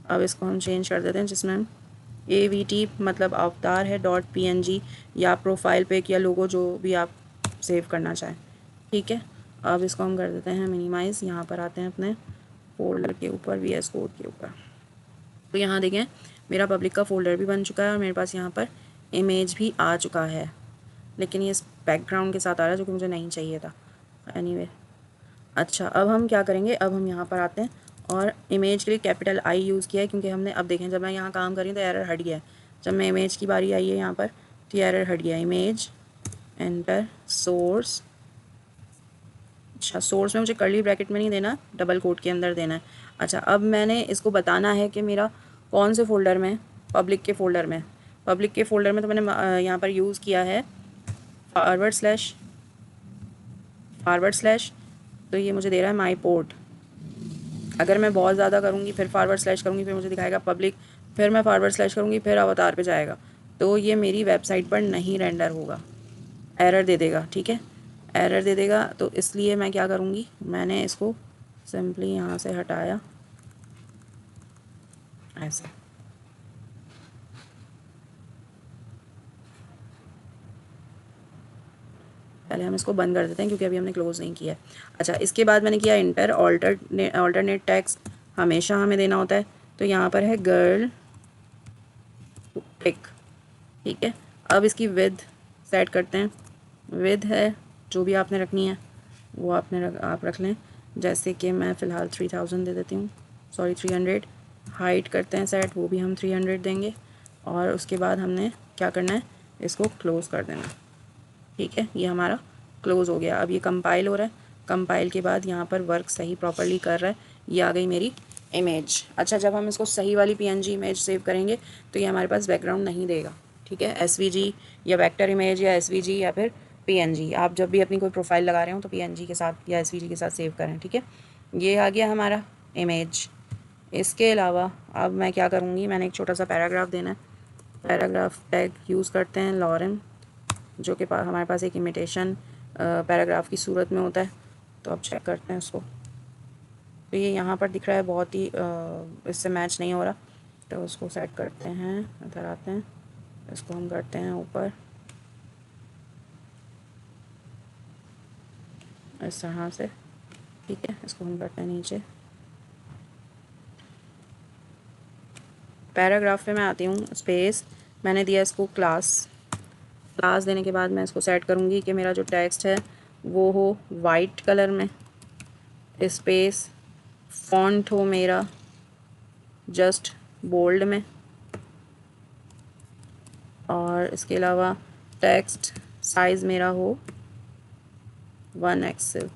A: अब इसको हम चेंज कर देते हैं, जिसमें हम AVT मतलब अवतार है .png या प्रोफाइल पिक या लोगो जो भी आप सेव करना चाहें। ठीक है, अब इसको हम कर देते हैं मिनिमाइज़। यहाँ पर आते हैं अपने फोल्डर के ऊपर, VS कोड के ऊपर। तो यहाँ देखें मेरा पब्लिक का फ़ोल्डर भी बन चुका है और मेरे पास यहाँ पर इमेज भी आ चुका है, लेकिन ये इस बैकग्राउंड के साथ आ रहा है जो कि मुझे नहीं चाहिए था। एनीवे अच्छा, अब हम क्या करेंगे, अब हम यहाँ पर आते हैं और इमेज के लिए कैपिटल आई यूज़ किया है क्योंकि हमने, अब देखें जब मैं यहाँ काम कर रही हूँ तो एरर हट गया है। जब मैं इमेज की बारी आई है यहाँ पर तो एरर हट गया। Image enter source. अच्छा, सोर्स में मुझे कर्ली ब्रैकेट में नहीं देना, डबल कोट के अंदर देना है। अच्छा, अब मैंने इसको बताना है कि मेरा कौन से फ़ोल्डर में, पब्लिक के फ़ोल्डर में। पब्लिक के फ़ोल्डर में तो मैंने यहाँ पर यूज़ किया है फॉरवर्ड स्लैश, तो ये मुझे दे रहा है माई पोर्ट। अगर मैं बहुत ज़्यादा करूँगी फिर फॉरवर्ड स्लैश करूँगी फिर मुझे दिखाएगा पब्लिक, फिर मैं फॉरवर्ड स्लैश करूँगी फिर अवतार पे जाएगा, तो ये मेरी वेबसाइट पर नहीं रेंडर होगा, एरर दे देगा। ठीक है, एरर दे देगा, तो इसलिए मैं क्या करूँगी, मैंने इसको सिंपली यहाँ से हटाया ऐसे। पहले हम इसको बंद कर देते हैं क्योंकि अभी हमने क्लोज़ नहीं किया है। अच्छा, इसके बाद मैंने किया इंटर ऑल्टरनेट टेक्स्ट हमेशा हमें देना होता है, तो यहाँ पर है गर्ल पिक। ठीक है, अब इसकी विड्थ सेट करते हैं। विड्थ है जो भी आपने रखनी है वो आप रख लें, जैसे कि मैं फ़िलहाल 3000 दे देती हूँ, सॉरी 300। हाइट करते हैं सेट, वो भी हम 300 देंगे और उसके बाद हमने क्या करना है, इसको क्लोज़ कर देना। ठीक है, ये हमारा क्लोज़ हो गया। अब ये कंपाइल हो रहा है, कंपाइल के बाद यहाँ पर वर्क सही प्रॉपर्ली कर रहा है, ये आ गई मेरी इमेज। अच्छा, जब हम इसको सही वाली PNG इमेज सेव करेंगे तो ये हमारे पास बैकग्राउंड नहीं देगा। ठीक है, SVG या वेक्टर इमेज या SVG या फिर PNG, आप जब भी अपनी कोई प्रोफाइल लगा रहे हो तो PNG के साथ या SVG के साथ सेव करें। ठीक है, ये आ गया हमारा इमेज। इसके अलावा अब मैं क्या करूँगी, मैंने एक छोटा सा पैराग्राफ देना है। पैराग्राफ टैग यूज़ करते हैं लॉरेन, जो कि हमारे पास एक इमिटेशन पैराग्राफ की सूरत में होता है। तो अब चेक करते हैं उसको, तो ये यहाँ पर दिख रहा है बहुत ही इससे मैच नहीं हो रहा, तो उसको सेट करते हैं, इधर आते हैं, इसको हम करते हैं ऊपर इस तरह से। ठीक है, इसको हम करते हैं नीचे। पैराग्राफ पे मैं आती हूँ, स्पेस मैंने दिया इसको क्लास देने के बाद मैं इसको सेट करूँगी कि मेरा जो टेक्स्ट है वो हो वाइट कलर में, स्पेस फॉन्ट हो मेरा जस्ट बोल्ड में, और इसके अलावा टेक्स्ट साइज़ मेरा हो 1 एक्सेल।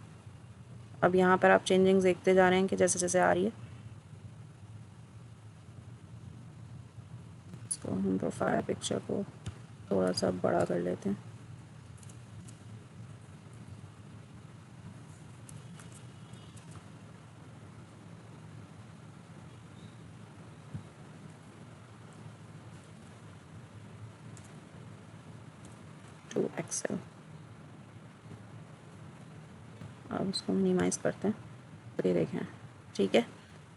A: अब यहाँ पर आप चेंजिंग्स देखते जा रहे हैं कि जैसे जैसे आ रही है। इसको हम प्रोफाइल पिक्चर को थोड़ा सा बड़ा कर लेते हैं। एक्सेल, अब इसको मिनिमाइज़ करते हैं, तो ये देखें। ठीक है,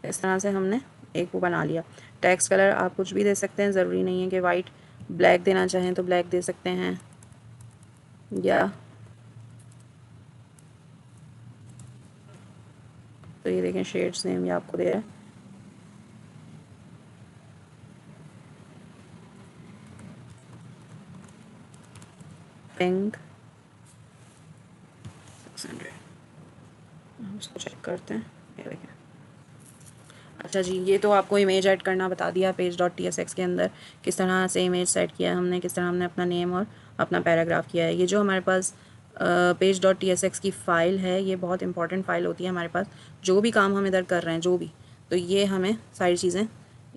A: इस तरह से हमने एक वो बना लिया। टेक्स्ट कलर आप कुछ भी दे सकते हैं, ज़रूरी नहीं है कि वाइट, ब्लैक देना चाहें तो ब्लैक दे सकते हैं, या तो ये देखें शेड्स नेम ये आपको दे रहा है। पिंक 600, हम इसको चेक करते हैं, ये देखें। अच्छा जी, ये तो आपको इमेज ऐड करना बता दिया page.tsx के अंदर, किस तरह से इमेज सेट किया है हमने, किस तरह हमने अपना नेम और अपना पैराग्राफ किया है। ये जो हमारे पास page.tsx की फ़ाइल है, ये बहुत इंपॉर्टेंट फ़ाइल होती है हमारे पास। जो भी काम हम इधर कर रहे हैं, जो भी, तो ये हमें सारी चीज़ें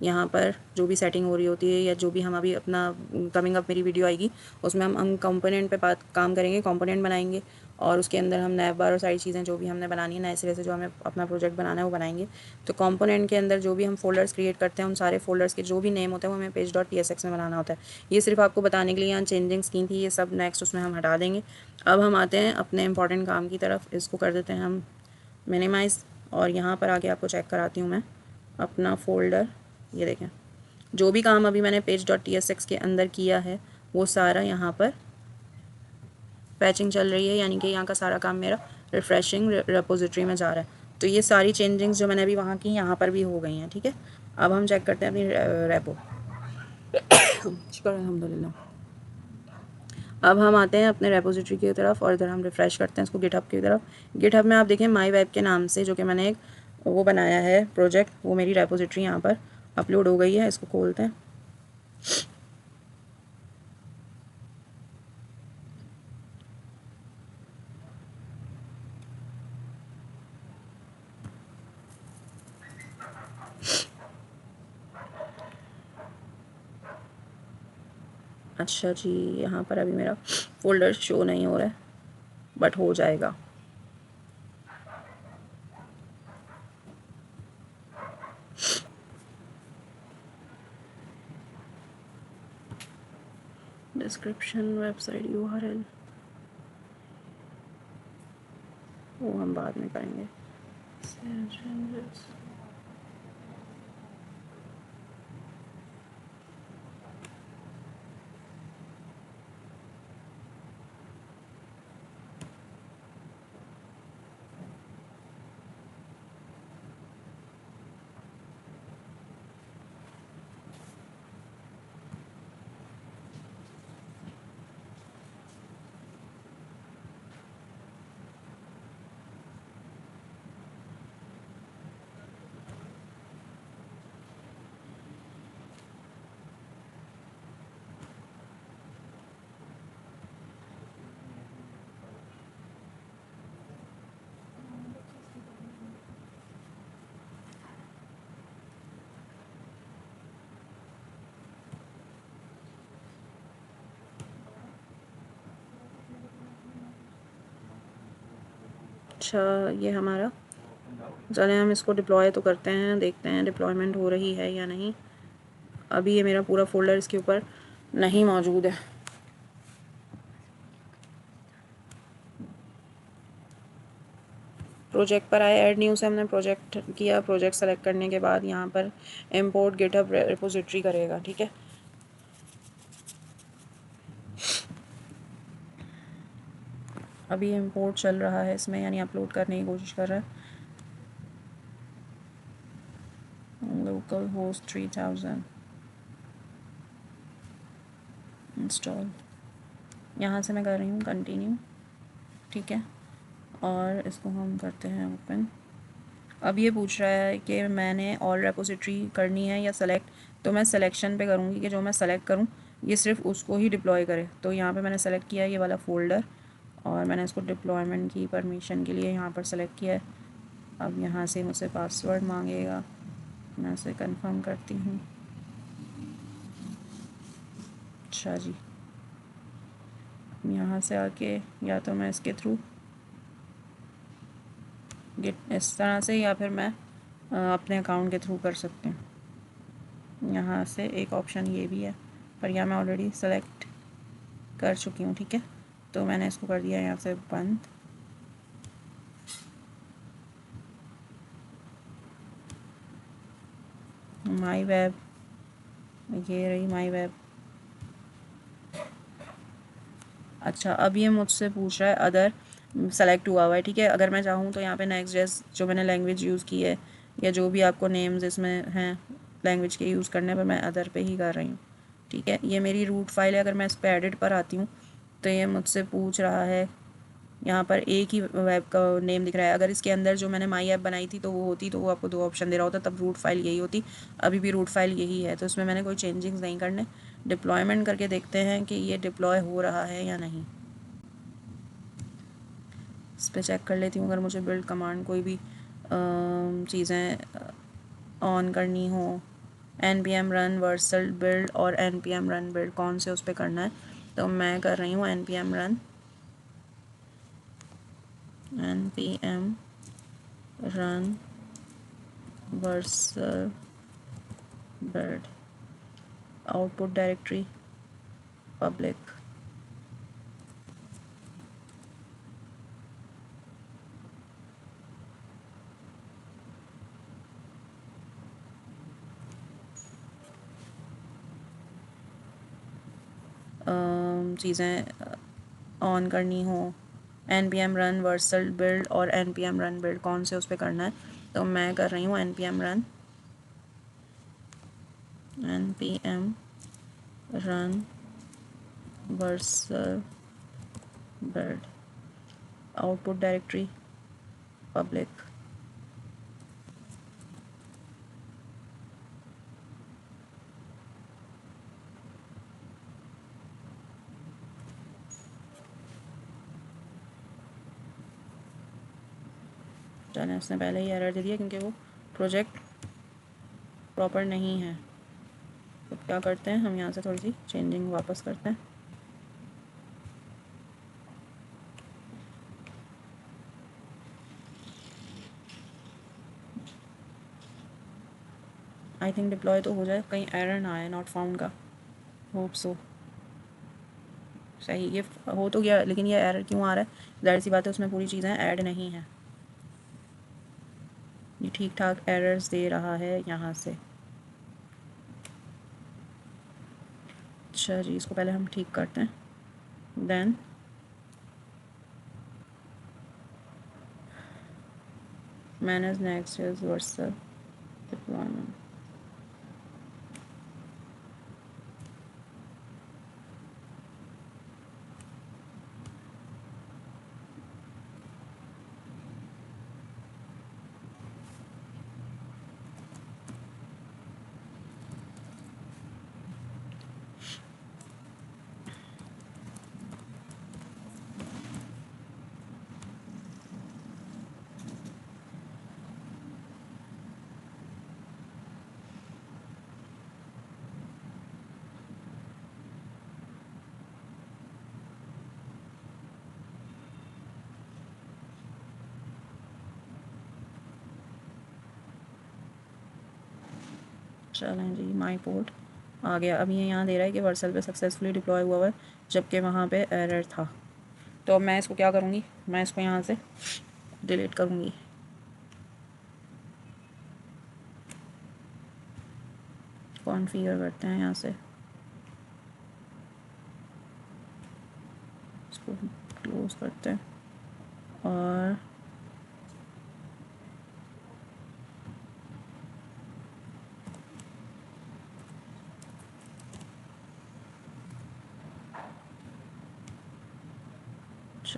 A: यहाँ पर जो भी सेटिंग हो रही होती है, या जो भी हम अभी अपना कमिंग अप मेरी वीडियो आएगी उसमें हम कंपोनेंट पे बात काम करेंगे, कंपोनेंट बनाएंगे और उसके अंदर हम नैव बार और सारी चीज़ें जो भी हमने बनानी है नए सिरे से, जो हमें अपना प्रोजेक्ट बनाना है वो बनाएंगे। तो कंपोनेंट के अंदर जो भी हम फोल्डर्स क्रिएट करते हैं, उन सारे फोल्डर्स के जो भी नेम होते हैं वो हमें page.tsx में बनाना होता है। ये सिर्फ आपको बताने के लिए यहाँ चेंजिंग्स की थी, ये सब नेक्स्ट उसमें हम हटा देंगे। अब हम आते हैं अपने इंपॉर्टेंट काम की तरफ। इसको कर देते हैं हम मिनिमाइज़, और यहाँ पर आके आपको चेक कराती हूँ मैं अपना फ़ोल्डर। ये देखें, जो भी काम अभी मैंने page.tsx के अंदर किया है वो सारा यहाँ पर पैचिंग चल रही है, यानी कि यहाँ का सारा काम मेरा रिफ़्रेशिंग रेपोजिटरी में जा रहा है। तो ये सारी चेंजिंग्स जो मैंने अभी वहाँ की यहाँ पर भी हो गई हैं। ठीक है, अब हम चेक करते हैं अपनी रेपो। शुक्र अल्हम्दुलिल्लाह। अब हम आते हैं अपने रेपोजिटरी की तरफ और इधर हम रिफ़्रेश करते हैं इसको गिटहब की तरफ। गिटहब में आप देखें माई वेब के नाम से जो कि मैंने एक वो बनाया है प्रोजेक्ट, वो मेरी रेपोजिटरी यहाँ पर अपलोड हो गई है। इसको खोलते हैं। अच्छा जी, यहाँ पर अभी मेरा फ़ोल्डर शो नहीं हो रहा है, बट हो जाएगा। डिस्क्रिप्शन, वेबसाइट URL वो हम बाद में करेंगे। अच्छा, ये हमारा, चलें हम इसको डिप्लॉय तो करते हैं, देखते हैं डिप्लॉयमेंट हो रही है या नहीं। अभी ये मेरा पूरा फ़ोल्डर इसके ऊपर नहीं मौजूद है। प्रोजेक्ट पर आए, ऐड न्यू से हमने प्रोजेक्ट किया। प्रोजेक्ट सेलेक्ट करने के बाद यहाँ पर इंपोर्ट गिटहब रिपोजिटरी करेगा, ठीक है। अभी इंपोर्ट चल रहा है इसमें, यानी अपलोड करने की कोशिश कर रहा है। लोकल होस्ट 3000 इंस्टॉल, यहाँ से मैं कर रही हूँ कंटिन्यू, ठीक है। और इसको हम करते हैं ओपन। अब ये पूछ रहा है कि मैंने ऑल रेपोजिटरी करनी है या सेलेक्ट, तो मैं सिलेक्शन पे करूँगी कि जो मैं सेलेक्ट करूँ ये सिर्फ उसको ही डिप्लॉय करे। तो यहाँ पे मैंने सेलेक्ट किया ये वाला फ़ोल्डर और मैंने इसको डिप्लॉयमेंट की परमिशन के लिए यहाँ पर सेलेक्ट किया है। अब यहाँ से मुझसे पासवर्ड मांगेगा, मैं उसे कंफर्म करती हूँ। अच्छा जी, यहाँ से आके या तो मैं इसके थ्रू गिट इस तरह से, या फिर मैं अपने अकाउंट के थ्रू कर सकती हूँ। यहाँ से एक ऑप्शन ये भी है, पर यह मैं ऑलरेडी सेलेक्ट कर चुकी हूँ, ठीक है। तो मैंने इसको कर दिया यहाँ से बंद। माई वेब, ये रही माई वेब। अच्छा, अब ये मुझसे पूछ रहा है अदर सेलेक्ट हुआ हुआ है, ठीक है। अगर मैं चाहूँ तो यहाँ पे नेक्स्ट जेस जो मैंने लैंग्वेज यूज़ की है या जो भी आपको नेम्स इसमें हैं लैंग्वेज के यूज़ करने पर, मैं अदर पे ही कर रही हूँ, ठीक है। ये मेरी रूट फाइल है। अगर मैं इस पर एडिट पर आती हूँ तो ये मुझसे पूछ रहा है, यहाँ पर एक ही वेब का नेम दिख रहा है। अगर इसके अंदर जो मैंने माई ऐप बनाई थी तो वो होती, तो वो आपको 2 ऑप्शन दे रहा होता, तब रूट फाइल यही होती। अभी भी रूट फाइल यही है, तो इसमें मैंने कोई चेंजिंग्स नहीं करने। डिप्लॉयमेंट करके देखते हैं कि ये डिप्लॉय हो रहा है या नहीं। इस पर चेक कर लेती हूँ। अगर मुझे बिल्ड कमांड कोई भी चीज़ें ऑन करनी हो, npm run वर्सल बिल्ड और npm run बिल्ड, कौन से उस पर करना है, तो मैं कर रही हूँ npm run Vercel build, output directory public. चीज़ें ऑन करनी हो, npm run वर्सल बिल्ड और npm run बिल्ड, कौन से उस पर करना है, तो मैं कर रही हूँ npm run run Vercel build output directory public. चलें, उसने पहले ही एरर दे दिया क्योंकि वो प्रोजेक्ट प्रॉपर नहीं है। तो क्या करते हैं, हम यहाँ से थोड़ी सी चेंजिंग वापस करते हैं। आई थिंक डिप्लॉय तो हो जाए, कहीं एरर ना आए नॉट फाउंड का। Hope so. सही, ये हो तो गया, लेकिन ये एरर क्यों आ रहा है? जाहिर सी बात है उसमें पूरी चीज़ें ऐड नहीं हैं। ये ठीक ठाक एरर्स दे रहा है यहाँ से। अच्छा जी, इसको पहले हम ठीक करते हैं, then manage next is Vercel deployment. चलें जी, माई पोर्ट आ गया। अब ये यहाँ दे रहा है कि वर्सल पे सक्सेसफुली डिप्लॉय हुआ है, जबकि वहाँ पे एरर था। तो अब मैं इसको क्या करूँगी, मैं इसको यहाँ से डिलीट करूँगी। कॉन्फ़िगर करते हैं यहाँ से, इसको क्लोज करते हैं और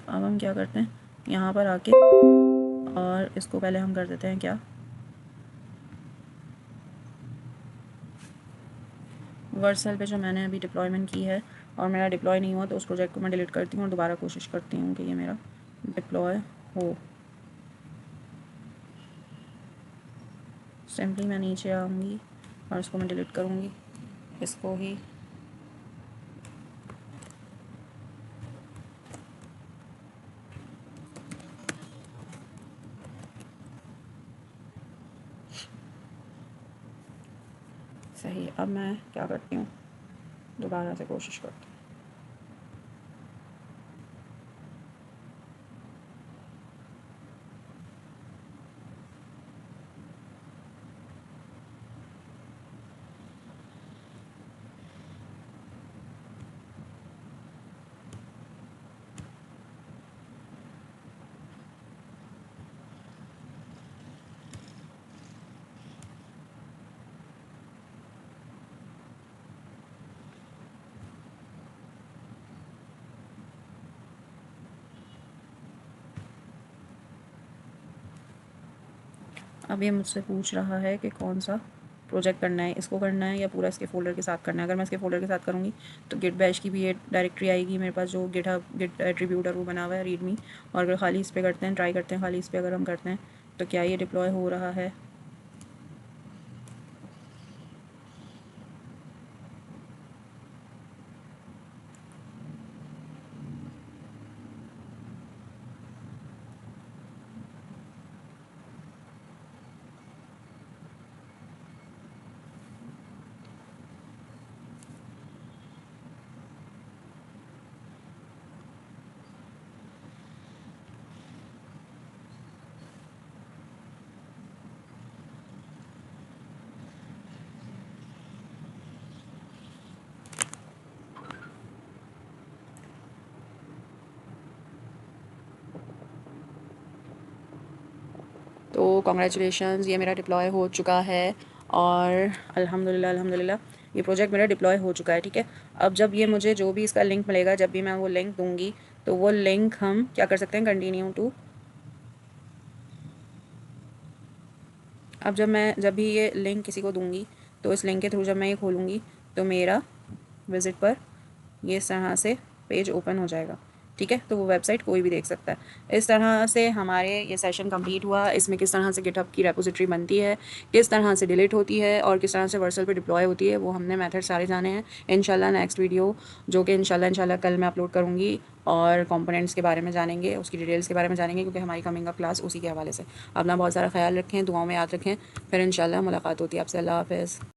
A: अब हम क्या करते हैं, यहाँ पर आके और इसको पहले हम कर देते हैं क्या, वर्सल पे जो मैंने अभी डिप्लॉयमेंट की है और मेरा डिप्लॉय नहीं हुआ, तो उस प्रोजेक्ट को मैं डिलीट करती हूँ और दोबारा कोशिश करती हूँ कि ये मेरा डिप्लॉय हो। सिंपली मैं नीचे आऊँगी और इसको मैं डिलीट करूँगी, इसको ही सही। अब मैं क्या करती हूँ, दोबारा से कोशिश करती हूँ। अब ये मुझसे पूछ रहा है कि कौन सा प्रोजेक्ट करना है, इसको करना है या पूरा इसके फ़ोल्डर के साथ करना है। अगर मैं इसके फ़ोल्डर के साथ करूँगी तो गिट बैश की भी ये डायरेक्टरी आएगी मेरे पास, जो गिट एट्रीब्यूट वो बना हुआ है रीडमी। और अगर खाली इस पर करते हैं, ट्राई करते हैं खाली इस पर अगर हम करते हैं, तो क्या ये डिप्लॉय हो रहा है? तो कॉन्ग्रेचुलेशंस, ये मेरा डिप्लॉय हो चुका है और अल्हम्दुलिल्लाह अल्हम्दुलिल्लाह ये प्रोजेक्ट मेरा डिप्लॉय हो चुका है, ठीक है। अब जब ये मुझे जो भी इसका लिंक मिलेगा, जब भी मैं वो लिंक दूंगी, तो वो लिंक हम क्या कर सकते हैं, कंटिन्यू टू। अब जब भी ये लिंक किसी को दूंगी, तो इस लिंक के थ्रू जब मैं ये खोलूँगी तो मेरा विज़िट पर ये इस तरह से पेज ओपन हो जाएगा, ठीक है। तो वो वेबसाइट कोई भी देख सकता है। इस तरह से हमारे ये सेशन कंप्लीट हुआ। इसमें किस तरह से गिटहब की रेपोजिटरी बनती है, किस तरह से डिलीट होती है और किस तरह से वर्सल पे डिप्लॉय होती है, वो हमने मेथड सारे जाने हैं। इंशाल्लाह नेक्स्ट वीडियो जो कि इंशाल्लाह कल मैं अपलोड करूँगी, और कंपोनेंट्स के बारे में जानेंगे, उसकी डिटेल्स के बारे में जानेंगे, क्योंकि हमारी कमिंग अप क्लास उसी के हवाले से। अपना बहुत सारा ख्याल रखें, दुआओं में याद रखें। फिर इंशाल्लाह मुलाकात होती है आपसे। अल्लाह हाफ़िज़।